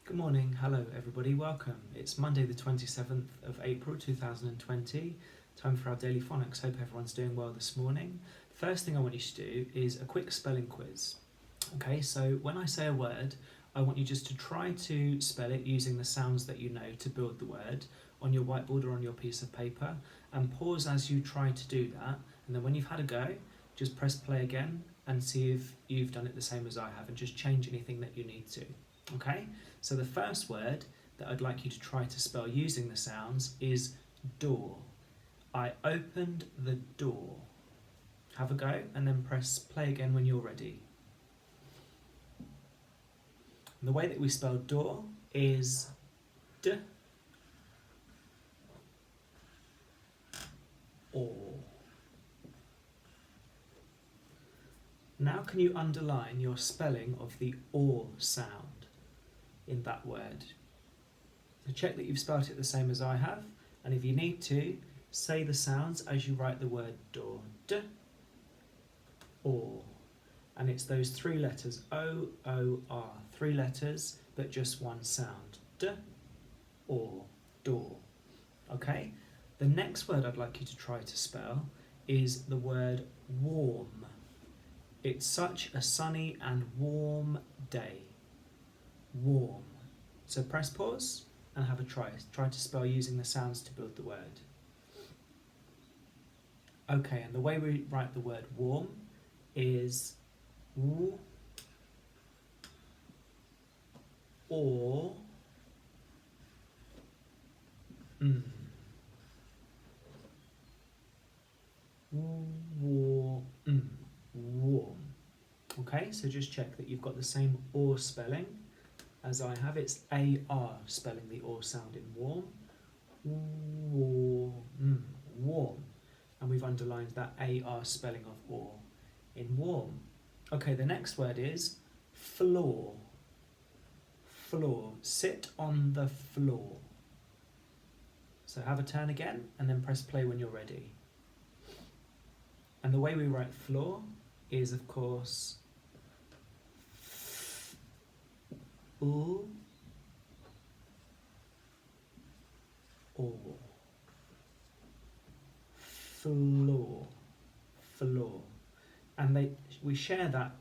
Good morning, hello everybody, welcome. It's Monday the 27th of April 2020, time for our daily phonics. Hope everyone's doing well this morning. First thing I want you to do is a quick spelling quiz. Okay, so when I say a word, I want you just to try to spell it using the sounds that you know to build the word on your whiteboard or on your piece of paper, and pause as you try to do that, and then when you've had a go, just press play again and see if you've done it the same as I have, and just change anything that you need to. Okay, so the first word that I'd like you to try to spell using the sounds is door. I opened the door. Have a go and then press play again when you're ready. And the way that we spell door is d or. Now can you underline your spelling of the or sound in that word? So check that you've spelt it the same as I have, and if you need to, say the sounds as you write the word door. D, or. And it's those three letters, O-O-R, three letters, but just one sound. D, or, door. Okay? The next word I'd like you to try to spell is the word warm. It's such a sunny and warm day. Warm. So press pause and have a try. Try to spell using the sounds to build the word. Okay, and the way we write the word warm is w or m. Warm. Warm. Okay, so just check that you've got the same or spelling as I have. It's AR spelling the or sound in warm. Warm. Warm. And we've underlined that AR spelling of or in warm. Okay, the next word is floor. Floor. Sit on the floor. So have a turn again and then press play when you're ready. And the way we write floor is, of course, or. Floor. Floor. And we share that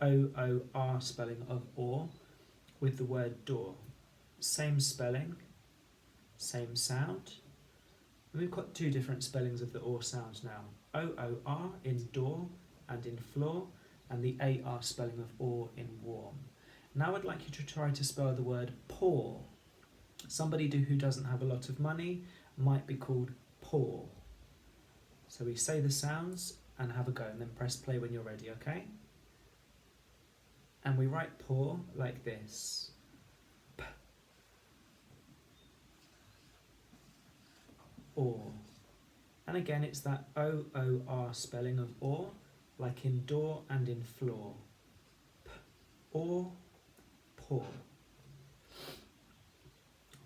O-O-R spelling of or with the word door. Same spelling, same sound. And we've got two different spellings of the or sound now. O-O-R in door and in floor, and the A-R spelling of or in warm. Now I'd like you to try to spell the word poor. Somebody who doesn't have a lot of money might be called poor. So we say the sounds and have a go, and then press play when you're ready, okay? And we write poor like this. P. Or. And again, it's that O-O-R spelling of or, like in door and in floor. P. Or. Poor.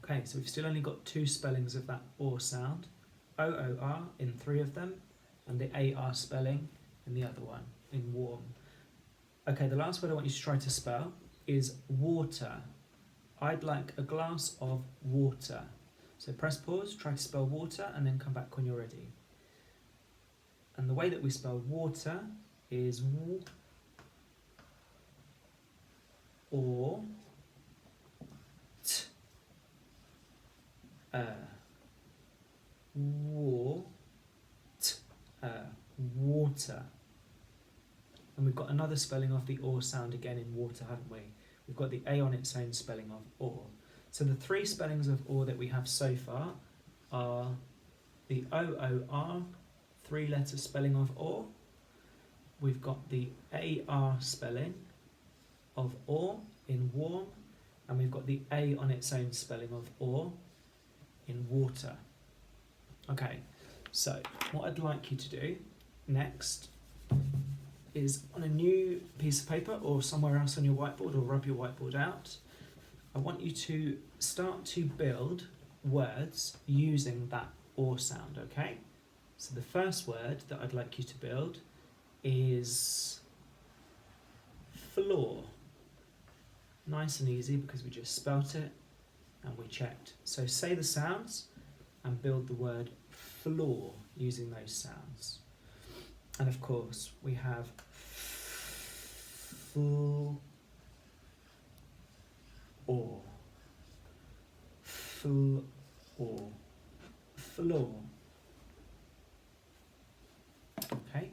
Okay, so we've still only got two spellings of that or sound. O-O-R in three of them, and the A-R spelling in the other one, in warm. Okay, the last word I want you to try to spell is water. I'd like a glass of water. So press pause, try to spell water, and then come back when you're ready. And the way that we spell water is w or t. Water. And we've got another spelling of the or sound again in water, haven't we? We've got the A on its own spelling of or. So the three spellings of or that we have so far are the O-O-R, three-letter spelling of or. We've got the A-R spelling of or in warm, and we've got the A on its own spelling of or in water. Okay, so what I'd like you to do next is, on a new piece of paper or somewhere else on your whiteboard, or rub your whiteboard out, I want you to start to build words using that or sound, okay? So the first word that I'd like you to build is floor. Nice and easy because we just spelt it and we checked. So say the sounds and build the word floor using those sounds. And of course we have floor, floor, floor. Okay,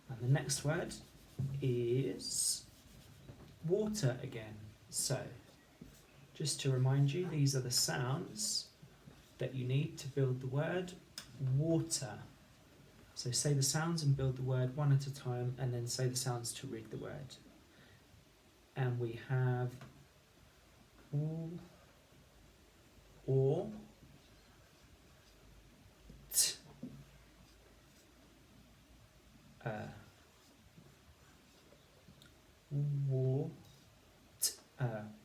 and the next word is water again. So, just to remind you, these are the sounds that you need to build the word water. So say the sounds and build the word one at a time, and then say the sounds to read the word. And we have or, t,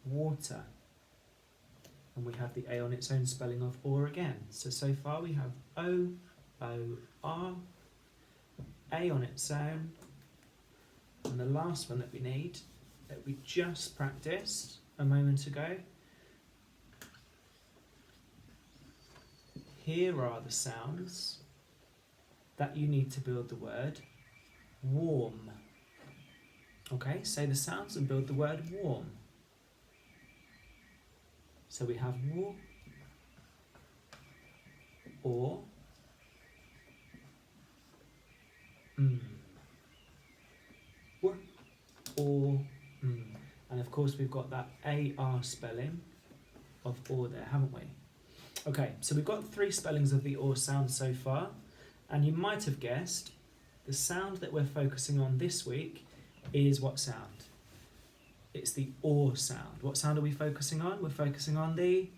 water. And we have the A on its own spelling of or again. So far we have O, R, A on its own, and the last one that we need, that we just practiced a moment ago. Here are the sounds that you need to build the word warm. Okay, say the sounds and build the word warm. So we have wo, or, w, or, and of course we've got that AR spelling of or there, haven't we? Okay, so we've got 3 spellings of the or sound so far, and you might have guessed the sound that we're focusing on this week is what sound? It's the or sound. What sound are we focusing on? We're focusing on the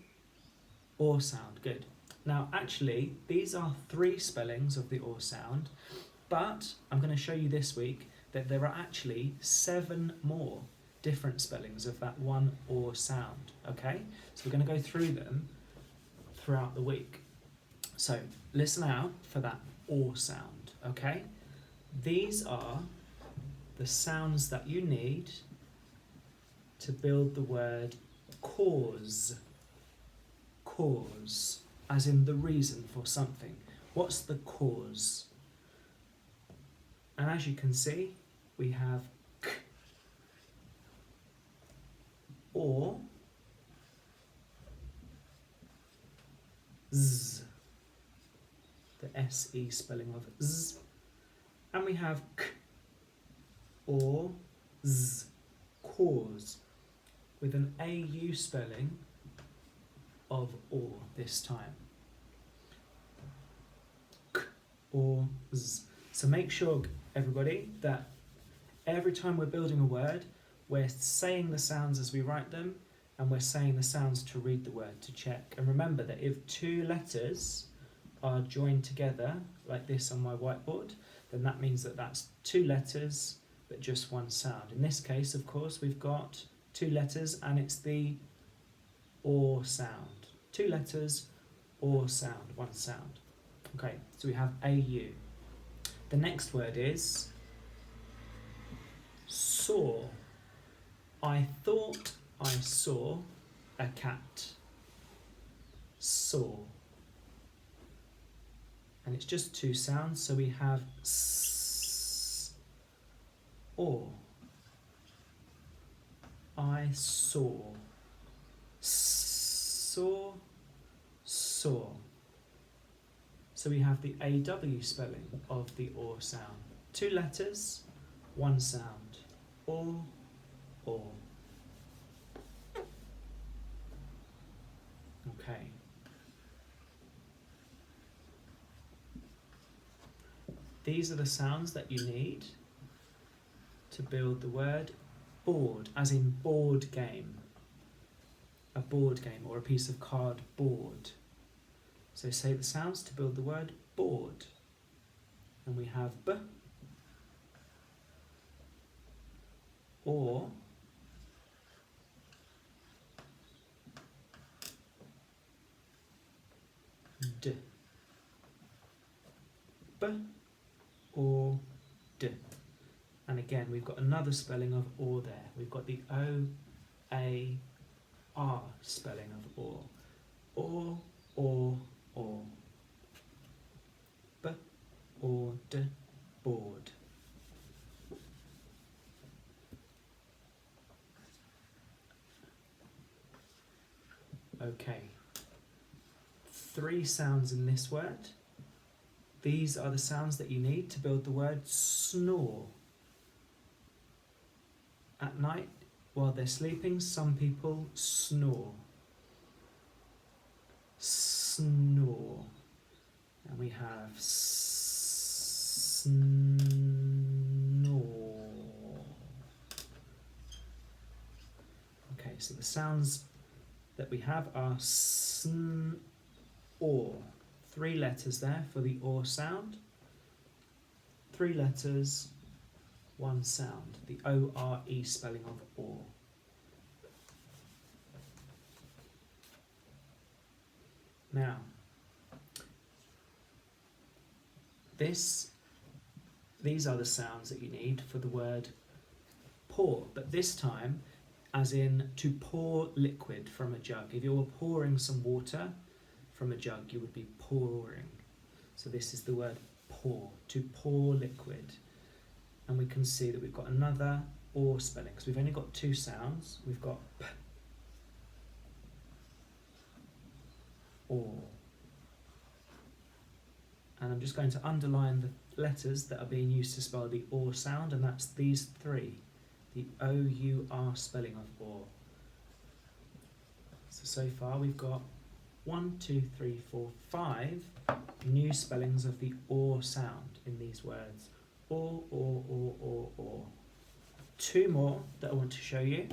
or sound. Good. Now, actually, these are 3 spellings of the or sound, but I'm going to show you this week that there are actually 7 more different spellings of that one or sound. Okay? So we're going to go through them throughout the week. So listen out for that or sound. Okay? These are the sounds that you need to build the word cause. Cause, as in the reason for something. What's the cause? And as you can see, we have k, or, z, the SE spelling of z, and we have k, or, z, cause, with an AU spelling of or this time. K, or, z. So make sure, everybody, that every time we're building a word, we're saying the sounds as we write them, and we're saying the sounds to read the word, to check. And remember that if 2 letters are joined together, like this on my whiteboard, then that means that that's 2 letters, but just 1 sound. In this case, of course, we've got 2 letters, and it's the or sound. 2 letters, or sound, 1 sound. Okay, so we have AU. The next word is saw. I thought I saw a cat. Saw. And it's just 2 sounds, so we have s, or. I saw. Saw, saw. So we have the AW spelling of the or sound. 2 letters, 1 sound. Or. Okay. These are the sounds that you need to build the word board, as in board game. A board game, or a piece of cardboard. So say the sounds to build the word board. And we have b, or, d. B, or, d. And again, we've got another spelling of or there. We've got the O, A-R spelling of or. Or. B-O-R-D, board. Okay. 3 sounds in this word. These are the sounds that you need to build the word snore. At night, while they're sleeping, some people snore. Snore. And we have snore. Okay, so the sounds that we have are sn, or. 3 letters there for the or sound. 3 letters, 1 sound. The O-R-E spelling of or. Now, these are the sounds that you need for the word pour, but this time as in to pour liquid from a jug. If you were pouring some water from a jug, you would be pouring. So this is the word pour, to pour liquid. And we can see that we've got another or spelling, because we've only got 2 sounds. We've got p, or. And I'm just going to underline the letters that are being used to spell the or sound, and that's these 3. The O-U-R spelling of or. So far we've got 1, 2, 3, 4, 5 new spellings of the or sound in these words. Or. 2 more that I want to show you.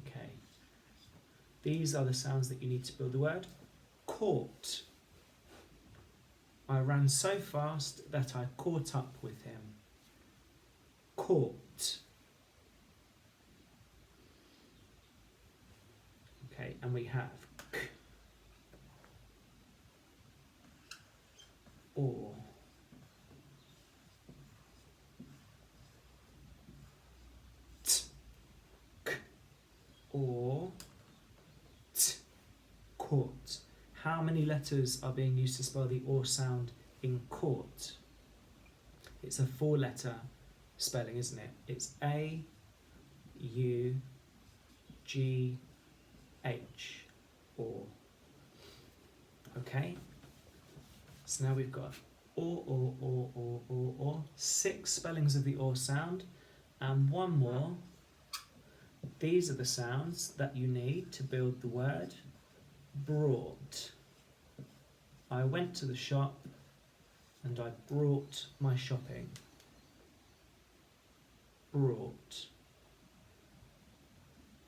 Okay. These are the sounds that you need to build the word caught. I ran so fast that I caught up with him. Caught. Okay, and we have k, or. T, k, or. T, caught. How many letters are being used to spell the or sound in court? It's a 4-letter spelling, isn't it? It's A-U-G-H, or. Okay? So now we've got or. 6 spellings of the or sound, and 1 more. These are the sounds that you need to build the word brought. I went to the shop and I brought my shopping. Brought.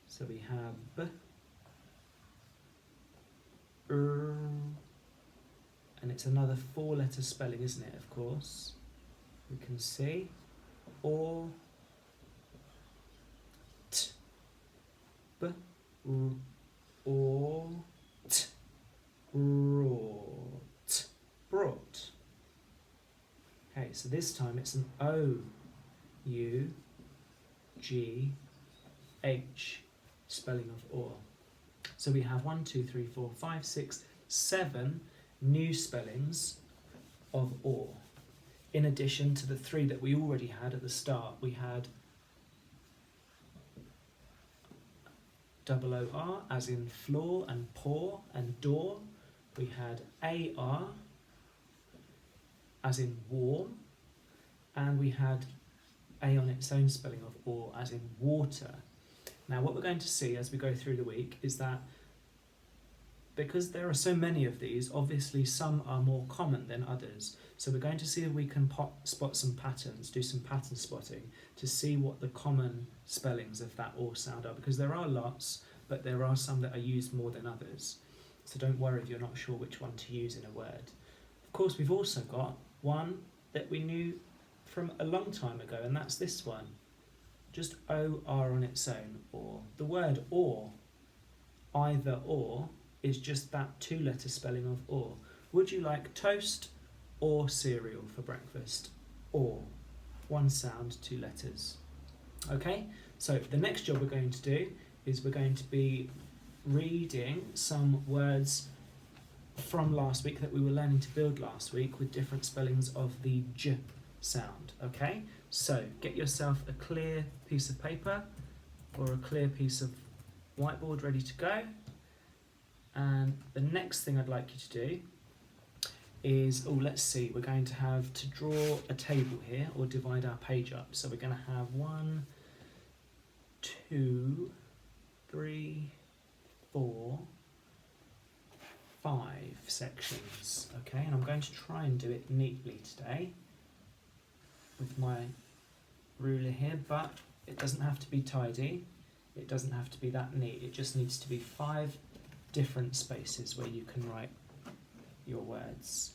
So we have b, and it's another 4-letter spelling, isn't it, of course? We can see or, t, b, or, t, brought. Brought. Okay, so this time it's an O-U-G-H spelling of or. So we have 1, 2, 3, 4, 5, 6, 7 new spellings of or. In addition to the 3 that we already had at the start, we had O-O-R as in floor and pour and door. We had A-R as in warm, and we had A on its own spelling of or as in water. Now what we're going to see as we go through the week is that because there are so many of these, obviously some are more common than others. So we're going to see if we can spot some patterns, do some pattern spotting to see what the common spellings of that or sound are, because there are lots, but there are some that are used more than others. So don't worry if you're not sure which one to use in a word. Of course, we've also got one that we knew from a long time ago, and that's this one. Just O-R on its own, or. The word or, either or, is just that 2-letter spelling of or. Would you like toast or cereal for breakfast? Or, one sound, two letters. Okay, so the next job we're going to do is we're going to be reading some words from last week that we were learning to build last week with different spellings of the j sound. Okay, so get yourself a clear piece of paper or a clear piece of whiteboard ready to go. And the next thing I'd like you to do is, let's see, we're going to have to draw a table here or divide our page up. So we're going to have 1, 2, 3, 4, 5 sections. Okay, and I'm going to try and do it neatly today with my ruler here, but it doesn't have to be tidy. It doesn't have to be that neat. It just needs to be 5 different spaces where you can write your words.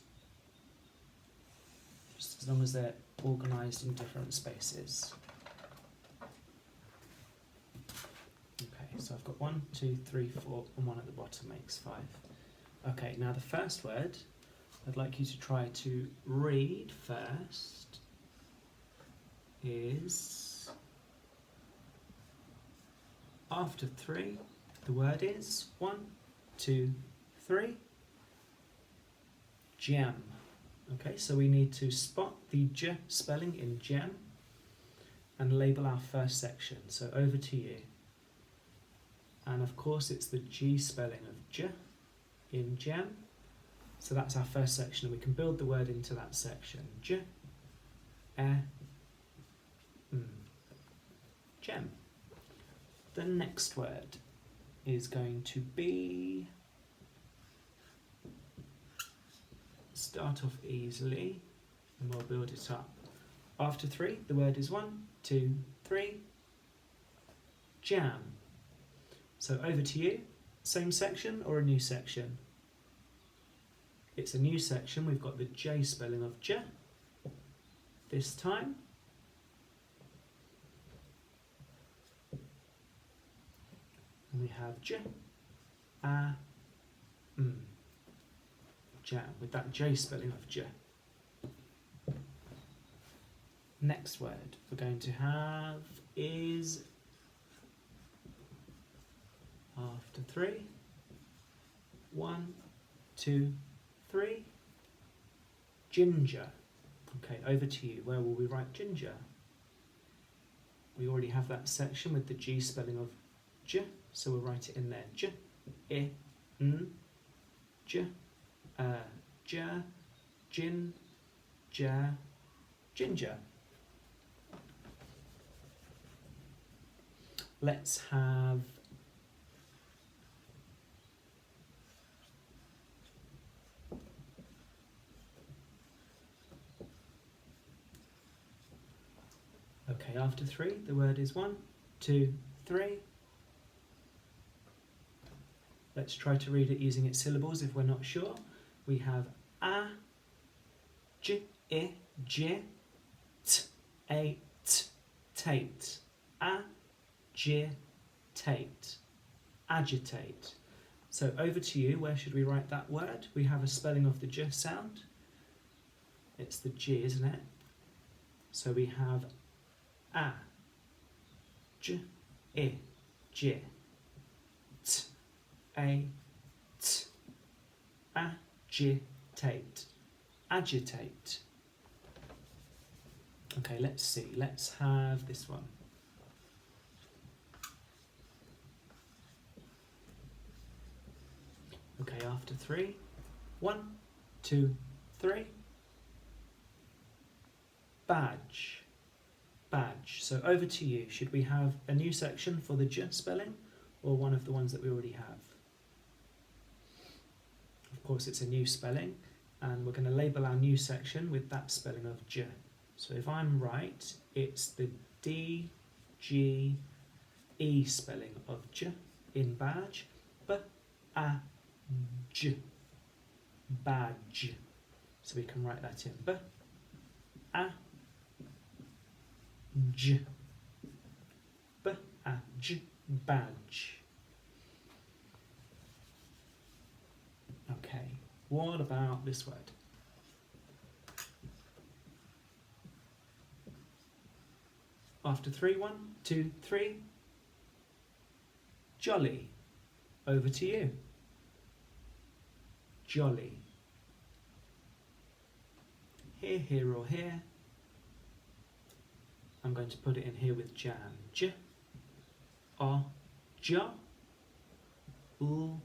Just as long as they're organised in different spaces. Okay, so I've got 1, 2, 3, 4, and 1 at the bottom makes 5. Okay, now the first word I'd like you to try to read first is, after 3, the word is 1, 2, 3, gem. Okay, so we need to spot the j spelling in gem and label our first section. So over to you. And of course it's the G spelling of j in gem. So that's our first section, and we can build the word into that section. J, m, gem. The next word is going to be, start off easily and we'll build it up. After 3, the word is 1, 2, 3, jam. So over to you, same section or a new section? It's a new section, we've got the J spelling of j this time. And we have j, a, m. Jam, with that J spelling of j. Next word we're going to have is, after 3, 1, 2, 3, ginger. Okay, over to you. Where will we write ginger? We already have that section with the G spelling of j, so we'll write it in there. J, I, n, j, j, gin, ja, ginger. Let's have okay, after 3, the word is 1, 2, 3. Let's try to read it using its syllables if we're not sure. We have a, j, I, j, t, a, t, tate. A, j, tate. Agitate. So over to you, where should we write that word? We have a spelling of the j sound. It's the G, isn't it? So we have a, j, I, j, t, a, t, agitate. Agitate. Okay, let's see. Let's have this one. Okay, after 3, 1, 2, 3. Badge. Badge. So over to you. Should we have a new section for the j spelling or one of the ones that we already have? Of course, it's a new spelling, and we're going to label our new section with that spelling of j. So if I'm right, it's the D, G, E spelling of j in badge, b, a, j, badge. So we can write that in b, a, j, b, a, j, badge. Okay, What about this word? After three, 1, 2, 3. Jolly. Over to you. Jolly. Here, here or here. I'm going to put it in here with jam. J, O, J, L,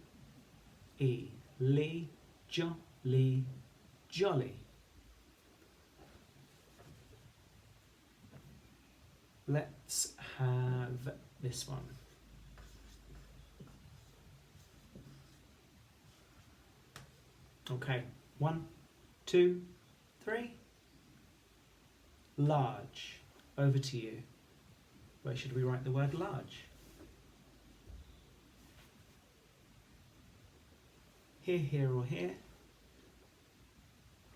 E. Lee, jolly, jolly. Let's have this one. Okay, 1, 2, 3. Large. Over to you. Where should we write the word large? Here, here or here?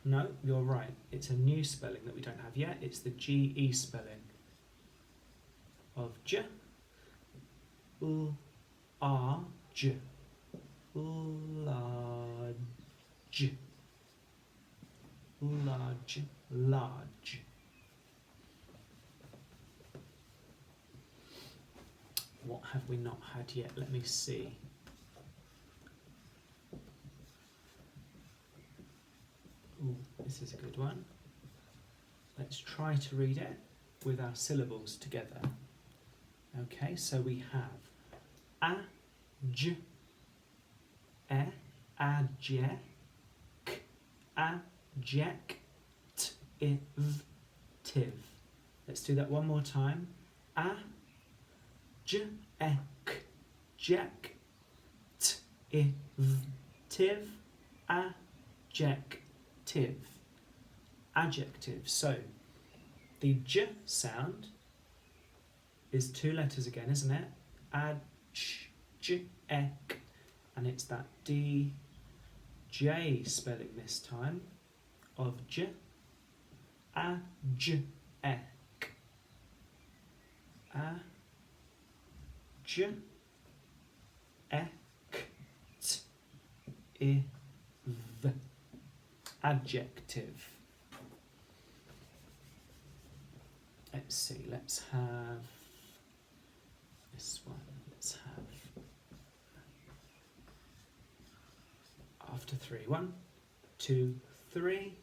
No, you're right. It's a new spelling that we don't have yet. It's the GE spelling of J, L, R, J. Large. Large, large. What have we not had yet? Let me see. Ooh, this is a good one. Let's try to read it with our syllables together. Okay, so we have a, j, e, adject, adjective. Let's do that one more time. A, j, e, k, adjective, adjective. Adjective. So the j sound is 2 letters again, isn't it? Adject, and it's that D J spelling this time of j. Adject. Adjective. Let's see, let's have this one. Let's have after 3. 1, 2, 3.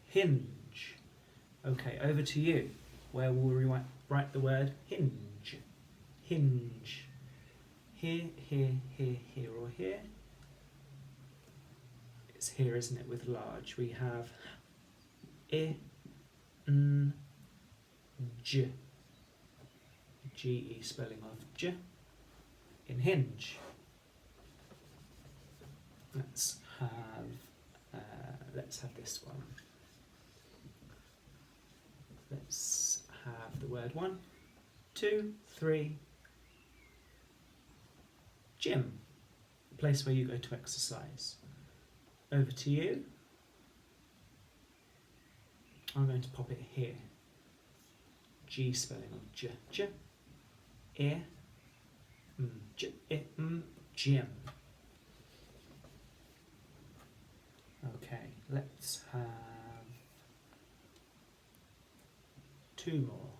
Hinge. Okay, over to you. Where will we write the word hinge? Hinge. Here, here, here, here or here? It's here, isn't it, with large. We have I, N, J. G-E spelling of J in hinge. Let's have this one. Let's have the word 1, 2, 3. Gym. The place where you go to exercise. Over to you. I'm going to pop it here. G spelling of J. J. E. J. E. Gym. Okay, let's have 2 more.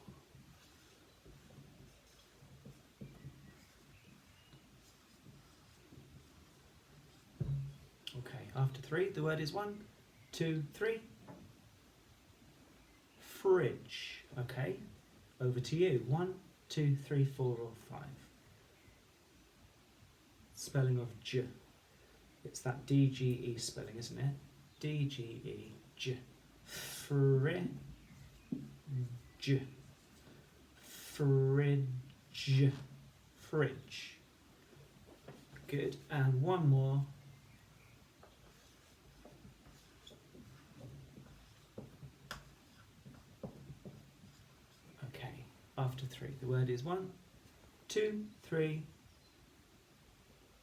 Okay, after 3, the word is 1, 2, 3. Fridge. Okay, over to you. 1, 2, 3, 4 or 5. Spelling of J. It's that D-G-E spelling, isn't it? D-G-E, J. Fridge. Fridge. Fridge. Good. And one more. Okay. After 3, the word is 1, 2, 3.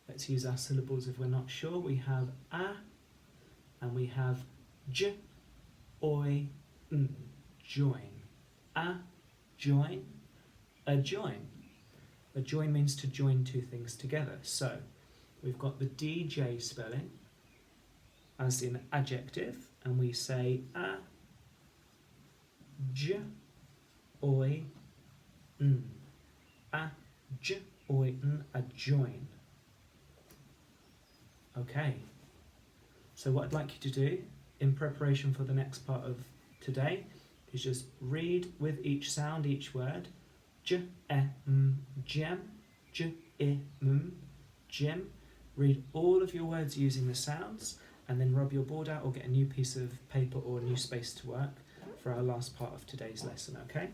Let's use our syllables if we're not sure. We have a, and we have j, oi, n. Join. A, join, a join. A join means to join 2 things together. So we've got the DJ spelling, as in adjective, and we say a, j, oi, n. A, j, oi, n, a join. Okay, so what I'd like you to do in preparation for the next part of today is just read with each sound, each word. J, e, m, gem, j, e, m, gem. Read all of your words using the sounds, and then rub your board out or get a new piece of paper or a new space to work for our last part of today's lesson, okay?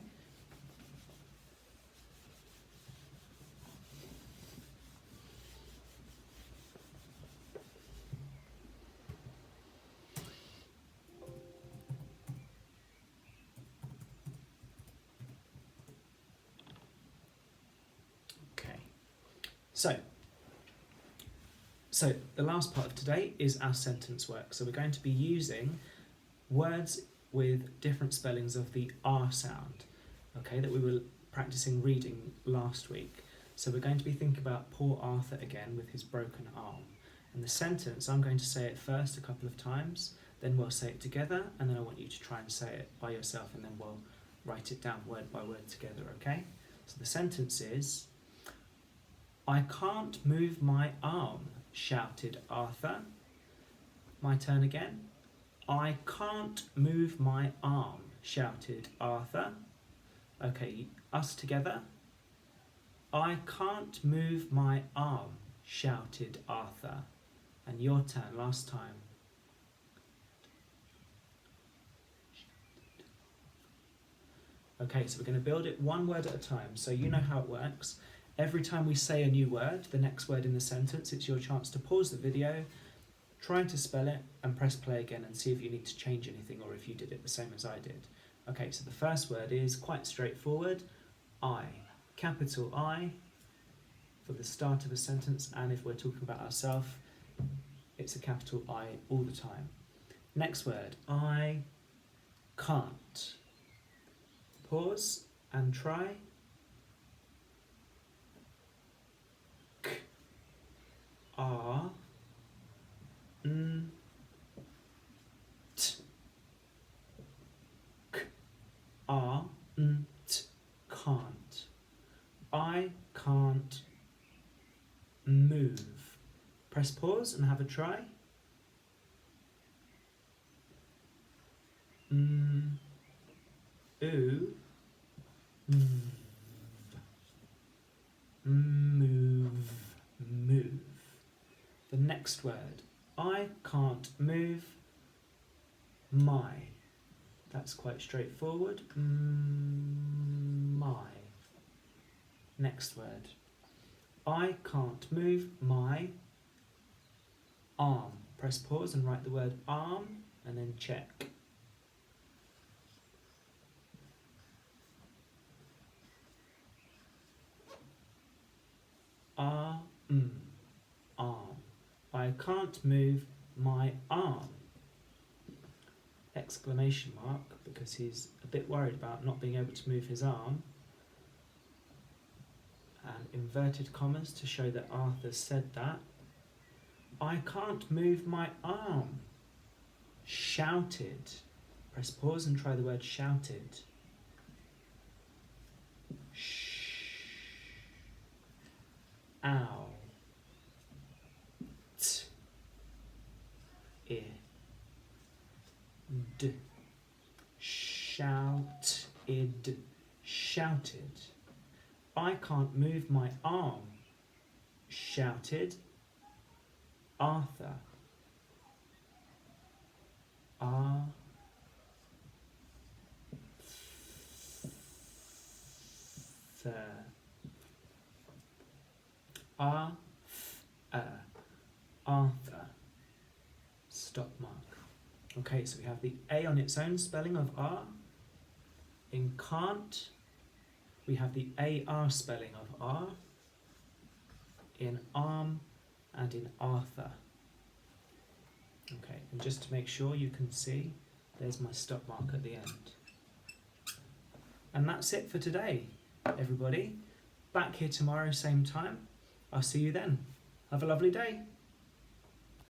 So the last part of today is our sentence work. So we're going to be using words with different spellings of the R sound, okay, that we were practicing reading last week. So we're going to be thinking about poor Arthur again with his broken arm. And the sentence, I'm going to say it first a couple of times, then we'll say it together, and then I want you to try and say it by yourself, and then we'll write it down word by word together, okay? So the sentence is, I can't move my arm, shouted Arthur. My turn again. I can't move my arm, shouted Arthur. Okay, us together. I can't move my arm, shouted Arthur. And your turn, last time. Okay, so we're going to build it one word at a time, so you know how it works. Every time we say a new word, the next word in the sentence, it's your chance to pause the video, try to spell it, and press play again and see if you need to change anything or if you did it the same as I did. Okay, so the first word is quite straightforward. I. Capital I for the start of a sentence, and if we're talking about ourselves, it's a capital I all the time. Next word, I can't. Pause and try. K, R, N, T. K, R, N, T. Can't. I can't move. Press pause and have a try. Ooh. Move. Move. The next word. I can't move my. That's quite straightforward. My. Next word. I can't move my arm. Press pause and write the word arm and then check. Arm. I can't move my arm. Exclamation mark, because he's a bit worried about not being able to move his arm. And inverted commas to show that Arthur said that. I can't move my arm. Shouted. Press pause and try the word shouted. Ow. T. I. D. Shouted. Shouted. I can't move my arm. Shouted Arthur. Arthur. Arthur. Stop mark. Okay, so we have the A on its own spelling of R. In can't, we have the AR spelling of R. In arm and in Arthur. Okay, and just to make sure you can see, there's my stop mark at the end. And that's it for today, everybody. Back here tomorrow, same time. I'll see you then. Have a lovely day.